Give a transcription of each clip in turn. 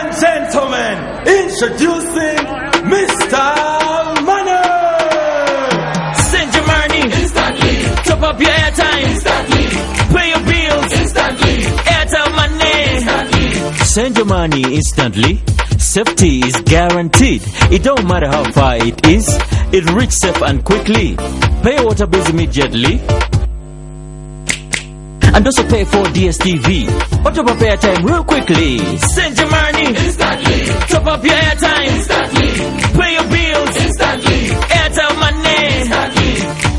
and gentlemen, introducing Mr. Money. Send your money instantly. Top up your airtime instantly. Pay your bills instantly. Airtel Money instantly. Send your money instantly. Safety is guaranteed. It don't matter how far it is. It reaches safe and quickly. Pay your water bills immediately. And also pay for DSTV. Or top up airtime real quickly. Send your money instantly. Top up your airtime instantly. Pay your bills instantly. Airtel Money instantly.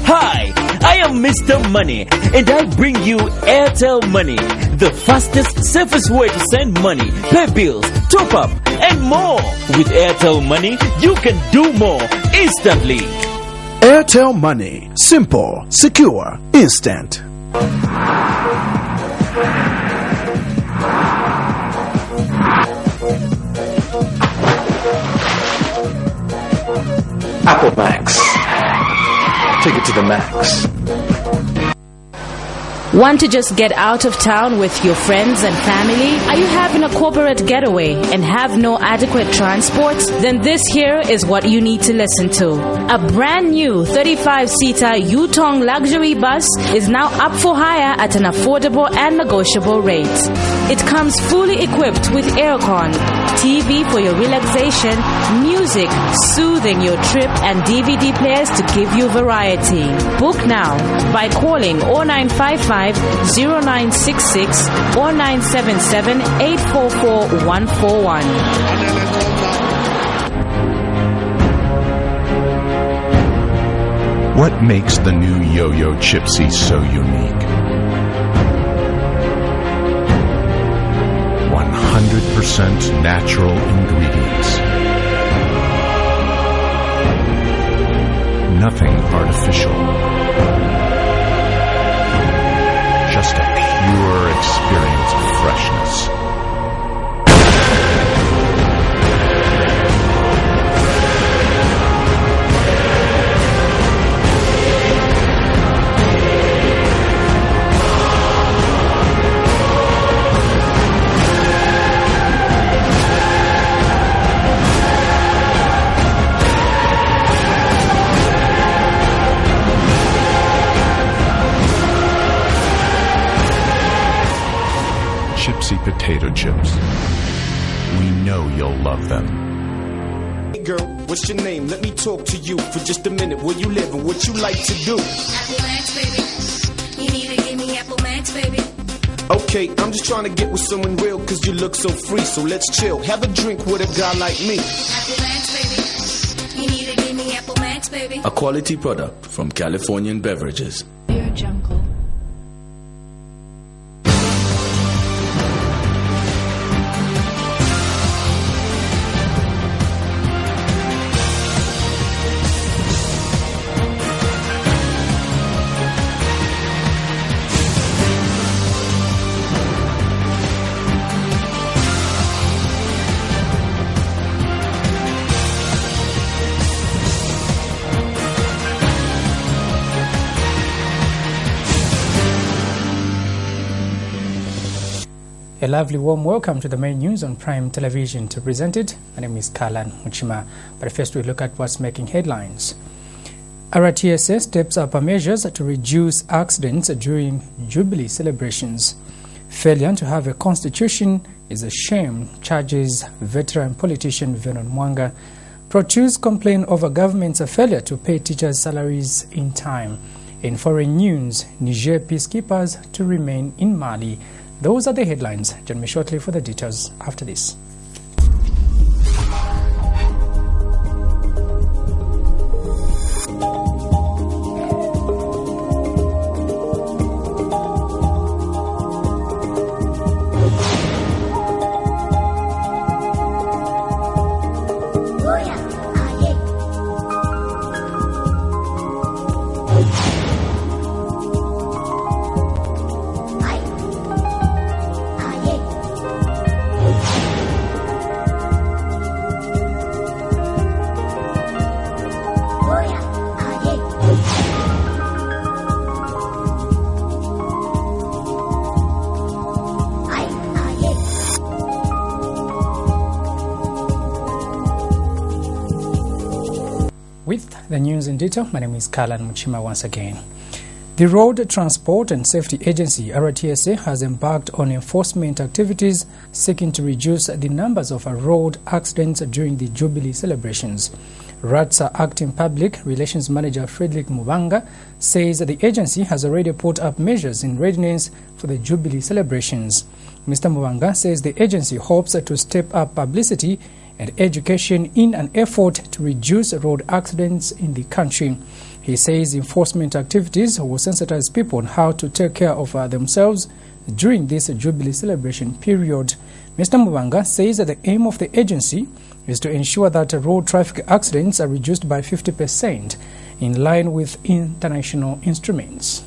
Hi, I am Mr. Money, and I bring you Airtel Money, the fastest, safest way to send money, pay bills, top up, and more. With Airtel Money, you can do more instantly. Airtel Money. Simple, secure, instant. Apple Max. Take it to the max. Want to just get out of town with your friends and family? Are you having a corporate getaway and have no adequate transport? Then this here is what you need to listen to. A brand new 35-seater Yutong luxury bus is now up for hire at an affordable and negotiable rate. It comes fully equipped with aircon, TV for your relaxation, music soothing your trip, and DVD players to give you variety. Book now by calling 0955 0966 or 977 844 141. What makes the new Yo-Yo Chipsy so unique? 100% natural ingredients. Nothing artificial. Just a pure experience of freshness. Chipsy potato chips. We know you'll love them. Hey girl, what's your name? Let me talk to you for just a minute. Where you live and what you like to do? Apple Max, baby. You need to give me Apple Max, baby. Okay, I'm just trying to get with someone real cause you look so free. So let's chill, have a drink with a guy like me. Apple Max, baby. You need to give me Apple Max, baby. A quality product from Californian Beverages. Your jungle. A lovely warm welcome to the main news on Prime Television. To present it, my name is Kalan Muchima. But first we look at what's making headlines. RTSA steps up measures to reduce accidents during Jubilee celebrations. Failure to have a constitution is a shame, charges veteran politician Vernon Mwanga. Produce complain over government's failure to pay teachers' salaries in time. In foreign news, Niger peacekeepers to remain in Mali. Those are the headlines. Join me shortly for the details after this. With the news in detail, my name is Kalan Muchima once again. The Road Transport and Safety Agency, RTSA, has embarked on enforcement activities seeking to reduce the numbers of road accidents during the Jubilee celebrations. RATSA Acting Public Relations Manager Frederick Mubanga says the agency has already put up measures in readiness for the Jubilee celebrations. Mr. Mubanga says the agency hopes to step up publicity and education in an effort to reduce road accidents in the country. He says enforcement activities will sensitize people on how to take care of themselves during this Jubilee celebration period. Mr. Mubanga says that the aim of the agency is to ensure that road traffic accidents are reduced by 50% in line with international instruments.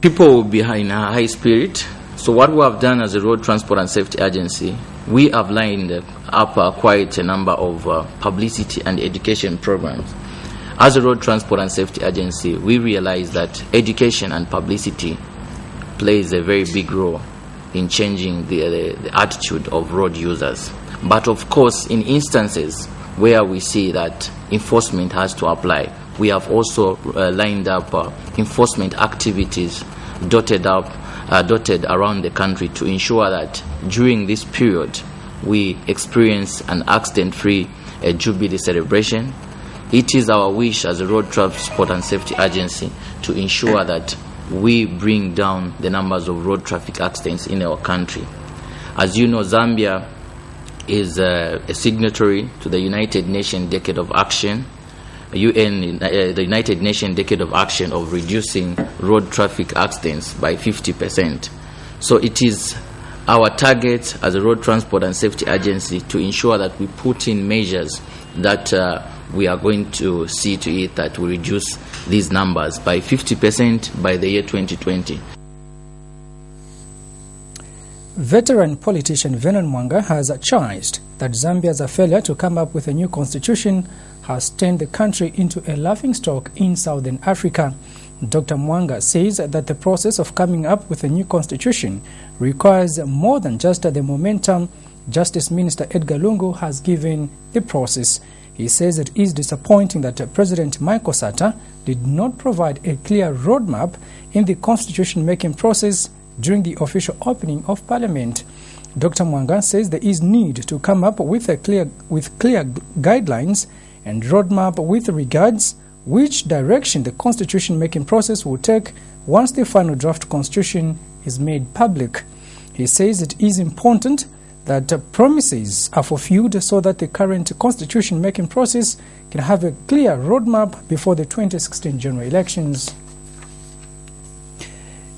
People will be in a high spirit. So what we have done as a Road Transport and Safety Agency, we have lined up quite a number of publicity and education programs. As a Road Transport and Safety Agency, we realize that education and publicity plays a very big role in changing the attitude of road users. But of course, in instances where we see that enforcement has to apply, we have also lined up enforcement activities dotted around the country to ensure that during this period we experience an accident-free Jubilee celebration. It is our wish as a Road Transport and Safety Agency to ensure that we bring down the numbers of road traffic accidents in our country. As you know, Zambia is a signatory to the United Nations Decade of Action, the United Nations Decade of Action of reducing road traffic accidents by 50%. So it is our target as a Road Transport and Safety Agency to ensure that we put in measures that we are going to see to it that we reduce these numbers by 50% by the year 2020. Veteran politician Venon Mwanga has charged that Zambia's failure to come up with a new constitution has turned the country into a laughingstock in Southern Africa. Dr. Mwanga says that the process of coming up with a new constitution requires more than just the momentum Justice Minister Edgar Lungu has given the process. He says it is disappointing that President Michael Sata did not provide a clear roadmap in the constitution-making process during the official opening of Parliament. Dr. Mwanga says there is need to come up with clear guidelines and roadmap with regards which direction the constitution-making process will take once the final draft constitution is made public. He says it is important that promises are fulfilled so that the current constitution-making process can have a clear roadmap before the 2016 general elections.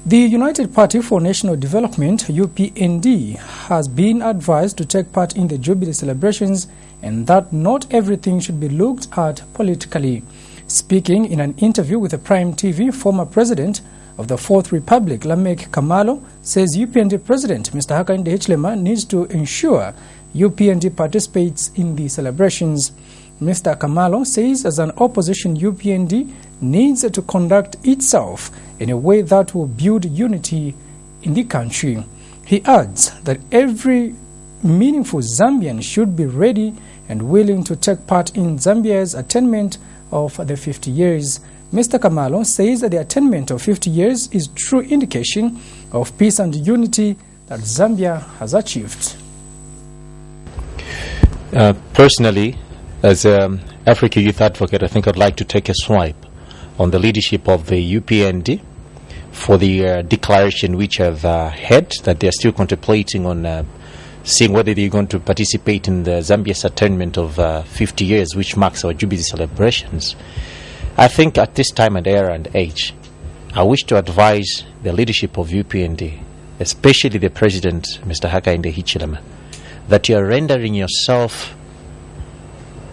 The United Party for National Development, UPND, has been advised to take part in the Jubilee celebrations and that not everything should be looked at politically. Speaking in an interview with the Prime TV, former president of the Fourth Republic, Lamek Kamalo, says UPND President Mr. Hakainde Hichilema needs to ensure UPND participates in the celebrations. Mr. Kamalo says as an opposition, UPND needs to conduct itself in a way that will build unity in the country. He adds that every meaningful Zambian should be ready and willing to take part in Zambia's attainment of the 50 years. Mr. Kamalo says that the attainment of 50 years is true indication of peace and unity that Zambia has achieved. Personally, as an Africa Youth Advocate, I think I'd like to take a swipe on the leadership of the UPND for the declaration which I've heard that they're still contemplating on seeing whether they're going to participate in the Zambia's attainment of 50 years, which marks our Jubilee celebrations. I think at this time and era and age, I wish to advise the leadership of UPND, especially the President, Mr. Hakainde Hichilema, that you are rendering yourself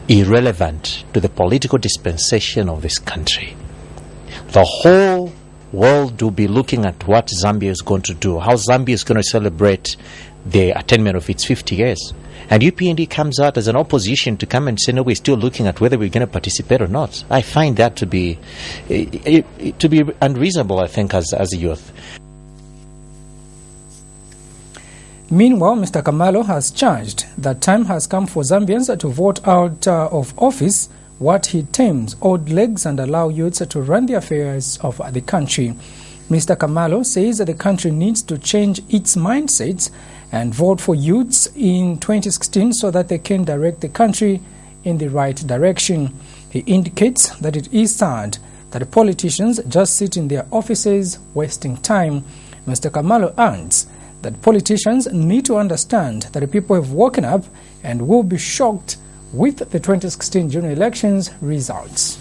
irrelevant to the political dispensation of this country. The whole world will be looking at what Zambia is going to do, how Zambia is going to celebrate the attainment of its 50 years. And UPND comes out as an opposition to come and say, no, we're still looking at whether we're going to participate or not. I find that to be unreasonable, I think, as a youth. Meanwhile, Mr. Kamalo has charged that time has come for Zambians to vote out of office what he terms old legs and allow youths to run the affairs of the country. Mr. Kamalo says that the country needs to change its mindsets and vote for youths in 2016 so that they can direct the country in the right direction. He indicates that it is sad that the politicians just sit in their offices wasting time. Mr. Kamalo adds that politicians need to understand that the people have woken up and will be shocked with the 2016 general elections results.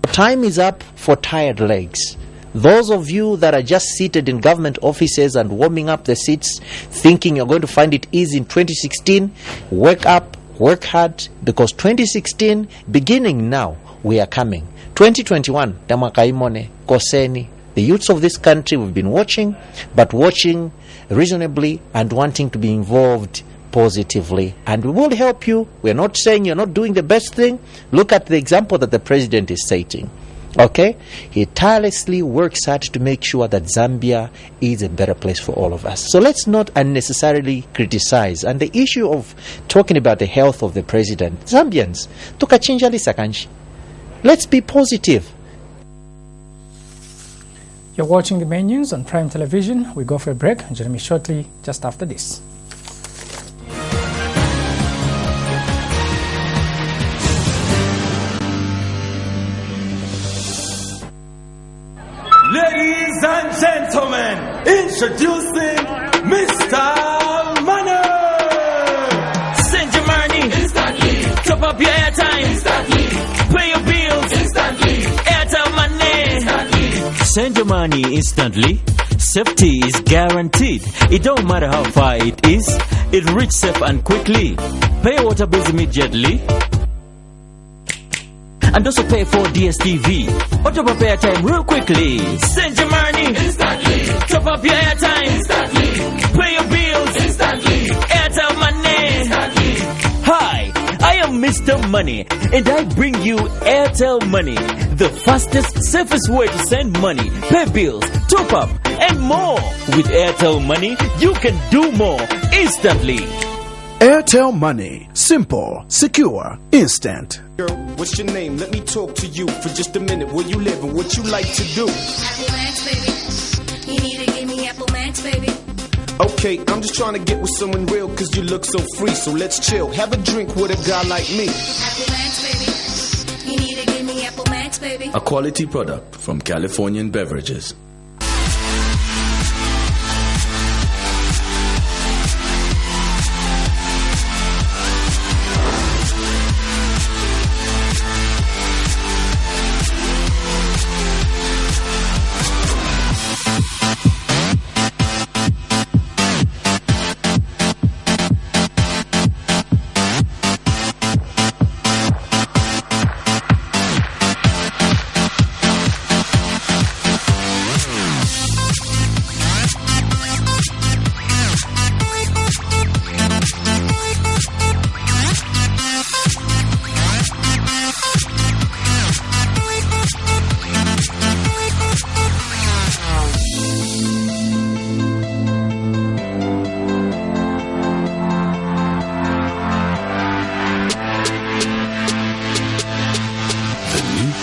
Time is up for tired legs. Those of you that are just seated in government offices and warming up the seats, thinking you're going to find it easy in 2016, wake up, work hard, because 2016, beginning now, we are coming. 2021, Tamakaimone, Koseni, the youths of this country, we've been watching, but watching reasonably and wanting to be involved positively. And we will help you. We're not saying you're not doing the best thing. Look at the example that the president is setting. Okay? He tirelessly works hard to make sure that Zambia is a better place for all of us. So let's not unnecessarily criticize. And the issue of talking about the health of the president, Zambians, tukachinja lisakanji. Let's be positive. You're watching the main news on Prime Television. We go for a break. Join me shortly just after this. Ladies and gentlemen, introducing Mr. Money! Send your money instantly. Top up your airtime instantly. Pay your bills instantly. Airtel Money instantly. Send your money instantly. Safety is guaranteed. It don't matter how far it is. It reaches safe and quickly. Pay your water bills immediately. And also pay for DSTV. Or top up airtime real quickly. Send your money instantly. Top up your airtime instantly. Pay your bills instantly. Airtel Money instantly. Hi, I am Mr. Money, and I bring you Airtel Money, the fastest, safest way to send money, pay bills, top up, and more. With Airtel Money, you can do more instantly. Airtel Money. Simple, secure, instant. Girl, what's your name? Let me talk to you for just a minute. Where you live and what you like to do? Apple Max, baby. You need to give me Apple Max, baby. Okay, I'm just trying to get with someone real cause you look so free. So let's chill, have a drink with a guy like me. Apple Max, baby. You need to give me Apple Max, baby. A quality product from Californian Beverages.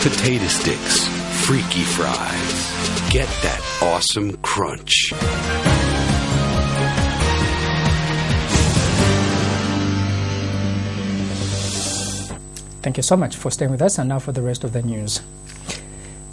Potato sticks, freaky fries. Get that awesome crunch. Thank you so much for staying with us, and now for the rest of the news.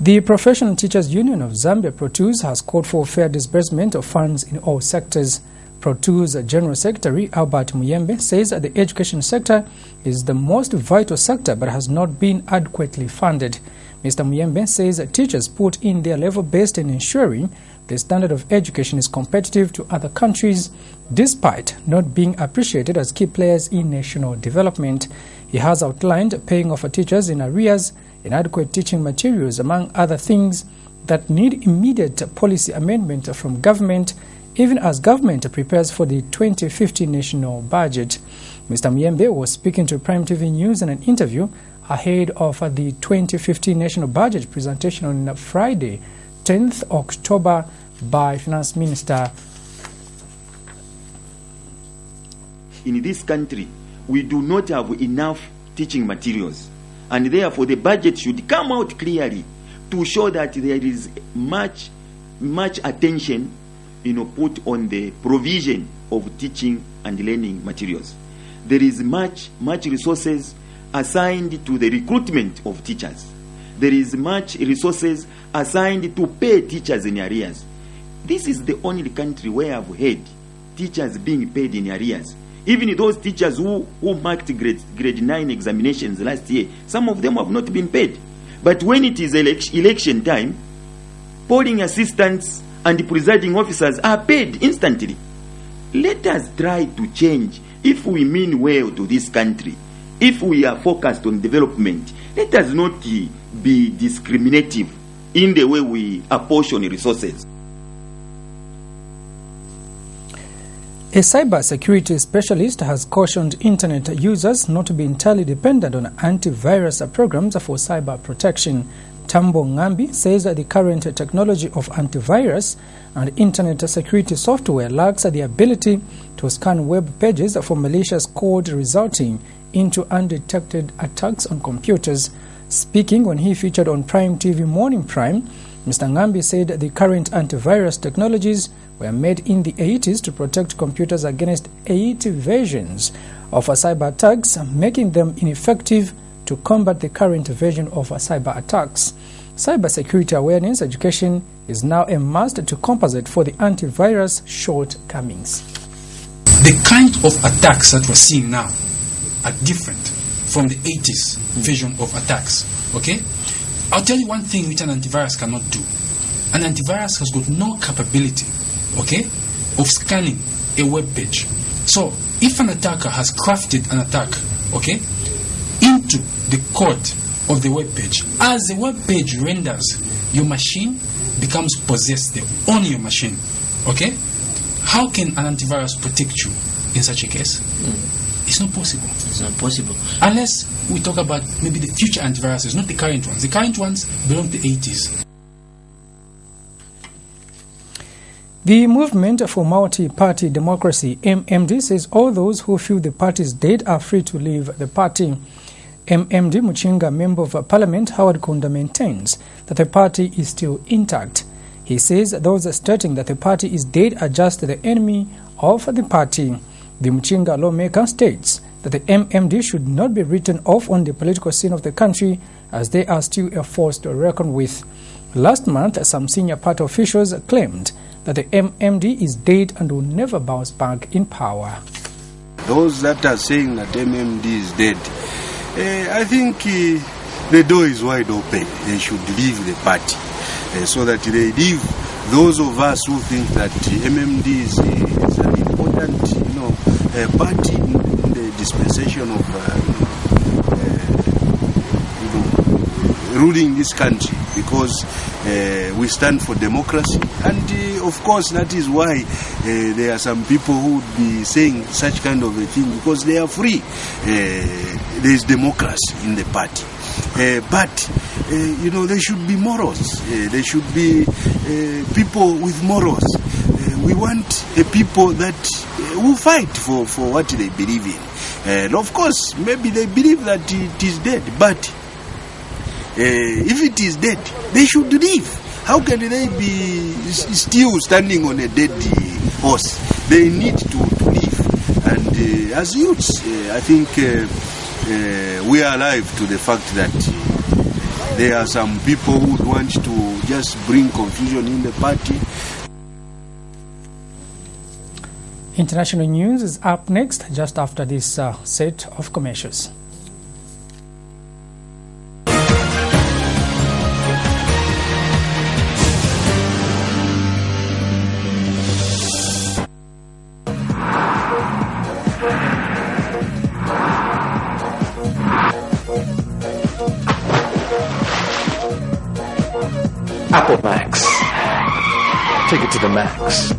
The Professional Teachers Union of Zambia, ProTUZ, has called for fair disbursement of funds in all sectors. ProTUZ General Secretary Albert Muyembe says that the education sector is the most vital sector but has not been adequately funded. Mr. Muyembe says that teachers put in their level best in ensuring the standard of education is competitive to other countries, despite not being appreciated as key players in national development. He has outlined paying off teachers in arrears, inadequate teaching materials, among other things that need immediate policy amendment from government, even as government prepares for the 2015 national budget. Mr. Muyembe was speaking to Prime TV News in an interview ahead of the 2015 national budget presentation on Friday, 10th October by Finance Minister. In this country, we do not have enough teaching materials, and therefore the budget should come out clearly to show that there is much attention, put on the provision of teaching and learning materials. There is much resources assigned to the recruitment of teachers. There is much resources assigned to pay teachers in arrears. This is the only country where I've heard teachers being paid in arrears. Even those teachers who marked grade 9 examinations last year, some of them have not been paid. But when it is election time, polling assistants and presiding officers are paid instantly. Let us try to change. If we mean well to this country, if we are focused on development, let us not be discriminative in the way we apportion resources. A cybersecurity specialist has cautioned internet users not to be entirely dependent on antivirus programs for cyber protection. Tambo Ngambi says that the current technology of antivirus and internet security software lacks the ability to scan web pages for malicious code, resulting into undetected attacks on computers. Speaking when he featured on Prime TV Morning Prime, Mr. Ngambi said the current antivirus technologies were made in the 80s to protect computers against 80 versions of cyber attacks, making them ineffective to combat the current version of cyber attacks. Cybersecurity awareness education is now a must to compensate for the antivirus shortcomings. The kind of attacks that we're seeing now are different from the 80s version of attacks. Okay? I'll tell you one thing which an antivirus cannot do. An antivirus has got no capability, okay, of scanning a web page. So if an attacker has crafted an attack, okay, into the code of the web page, as the web page renders, your machine becomes possessed, they own your machine. Okay? How can an antivirus protect you in such a case? It's not possible. It's not possible. Unless we talk about maybe the future antiviruses, not the current ones. The current ones belong to the 80s. The Movement for Multi-Party Democracy, MMD, says all those who feel the party is dead are free to leave the party. MMD Muchinga Member of Parliament Howard Kunda maintains that the party is still intact. He says those stating that the party is dead are just the enemy of the party. The Muchinga lawmaker states that the MMD should not be written off on the political scene of the country, as they are still a force to reckon with. Last month, some senior party officials claimed that the MMD is dead and will never bounce back in power. Those that are saying that MMD is dead, I think the door is wide open. They should leave the party so that they leave those of us who think that MMD is an important party in the dispensation of ruling this country, because we stand for democracy, and of course that is why there are some people who would be saying such kind of a thing, because they are free. There is democracy in the party, but there should be morals. There should be people with morals. We want a people that will fight for what they believe in. And of course, maybe they believe that it is dead, but if it is dead, they should leave. How can they be still standing on a dead horse? They need to leave. And as youths, I think we are alive to the fact that there are some people who would want to just bring confusion in the party. International news is up next, just after this set of commercials. Apple Max. Take it to the max.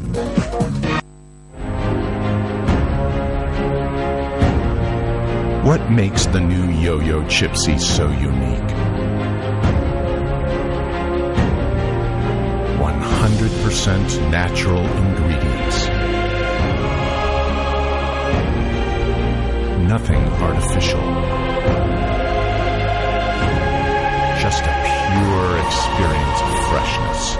What makes the new Yo-Yo Chipsy so unique? 100% 100% natural ingredients. Nothing artificial. Just a pure experience of freshness.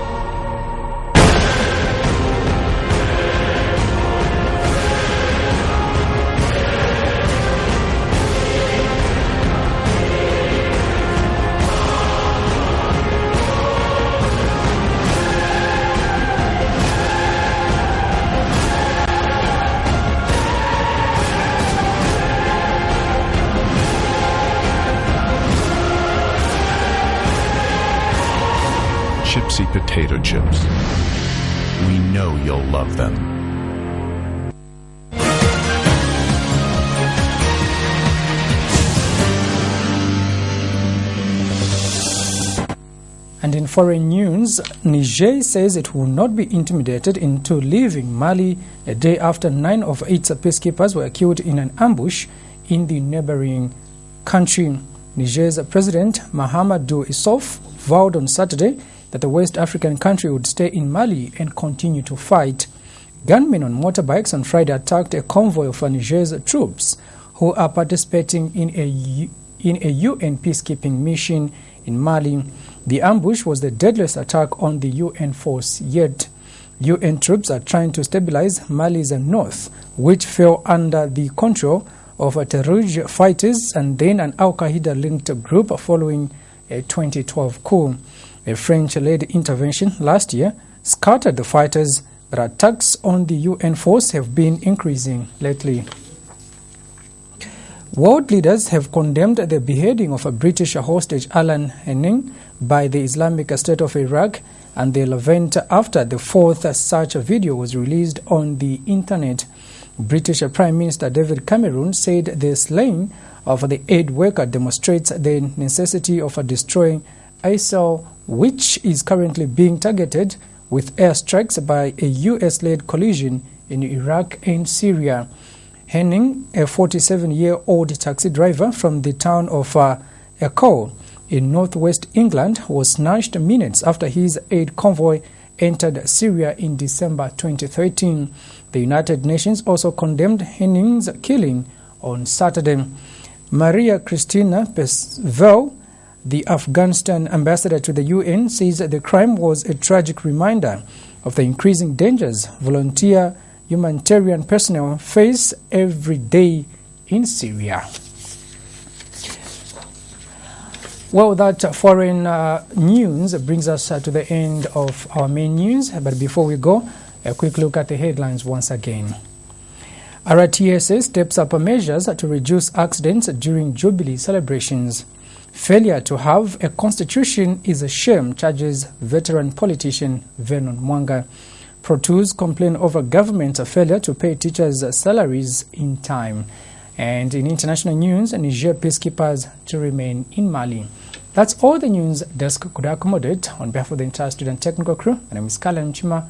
Chipsy potato chips. We know you'll love them. And in foreign news, Niger says it will not be intimidated into leaving Mali a day after 9 of its peacekeepers were killed in an ambush in the neighboring country. Niger's President Mahamadou Issouf vowed on Saturday that the West African country would stay in Mali and continue to fight. Gunmen on motorbikes on Friday attacked a convoy of Niger's troops who are participating in a UN peacekeeping mission in Mali. The ambush was the deadliest attack on the UN force yet. UN troops are trying to stabilize Mali's north, which fell under the control of Terrouge fighters and then an Al-Qaeda-linked group following a 2012 coup. A French-led intervention last year scattered the fighters, but attacks on the UN force have been increasing lately. World leaders have condemned the beheading of a British hostage Alan Henning by the Islamic State of Iraq and the event after the fourth such video was released on the internet. British Prime Minister David Cameron said the slaying of the aid worker demonstrates the necessity of destroying ISIL, which is currently being targeted with airstrikes by a US-led coalition in Iraq and Syria. Henning, a 47-year-old taxi driver from the town of Echo in northwest England, was snatched minutes after his aid convoy entered Syria in December 2013. The United Nations also condemned Henning's killing on Saturday. Maria Cristina Pesvel, the Afghanistan ambassador to the UN, says that the crime was a tragic reminder of the increasing dangers volunteer humanitarian personnel face every day in Syria. Well, that foreign news brings us to the end of our main news. But before we go, a quick look at the headlines once again. RTSA steps up measures to reduce accidents during Jubilee celebrations. Failure to have a constitution is a shame, charges veteran politician Vernon Mwanga. Protus complain over government's failure to pay teachers' salaries in time. And in international news, Niger peacekeepers to remain in Mali. That's all the news desk could accommodate. On behalf of the entire student technical crew, my name is Kalan Chima,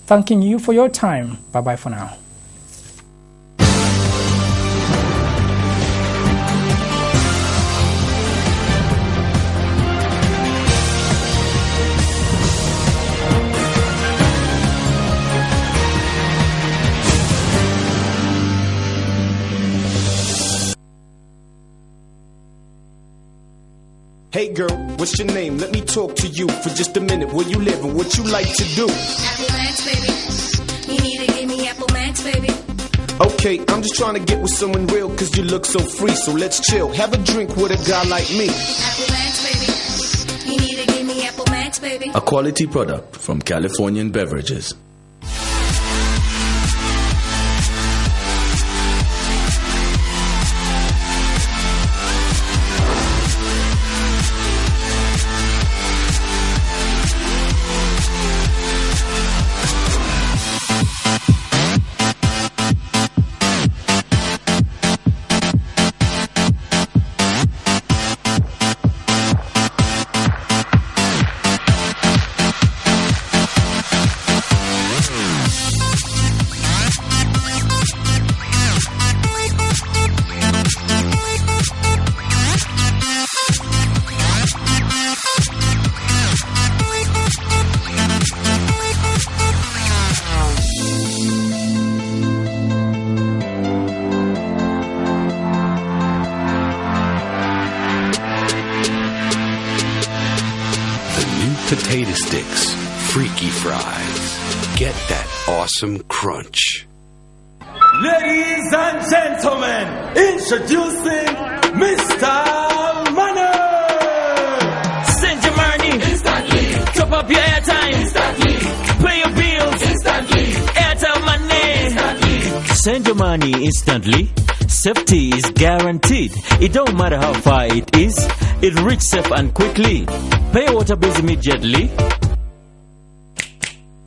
thanking you for your time. Bye-bye for now. Hey girl, what's your name? Let me talk to you for just a minute. Where you live and what you like to do? Apple Max, baby. You need to give me Apple Max, baby. Okay, I'm just trying to get with someone real cause you look so free. So let's chill, have a drink with a guy like me. Apple Max, baby. You need to give me Apple Max, baby. A quality product from Californian Beverages. potato sticks, freaky fries. Get that awesome crunch. Ladies and gentlemen, introducing Mr. Money. Send your money instantly. Top up your airtime instantly. Pay your bills instantly. Airtel Money instantly. Send your money instantly. Safety is guaranteed. It don't matter how far it is. It reaches safe and quickly. Pay your water bills immediately.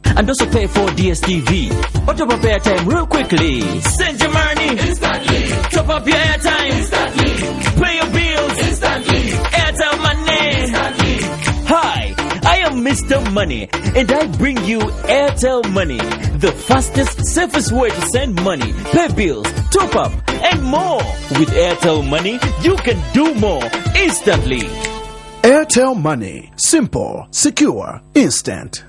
And also pay for DSTV. Or top up airtime real quickly. Send your money instantly. Top up your airtime instantly. Pay your bills instantly. Airtel Money instantly. Hi, I am Mr. Money, and I bring you Airtel Money, the fastest, safest way to send money, pay bills, top up, and more. With Airtel Money, you can do more instantly. Airtel Money. Simple, secure, instant.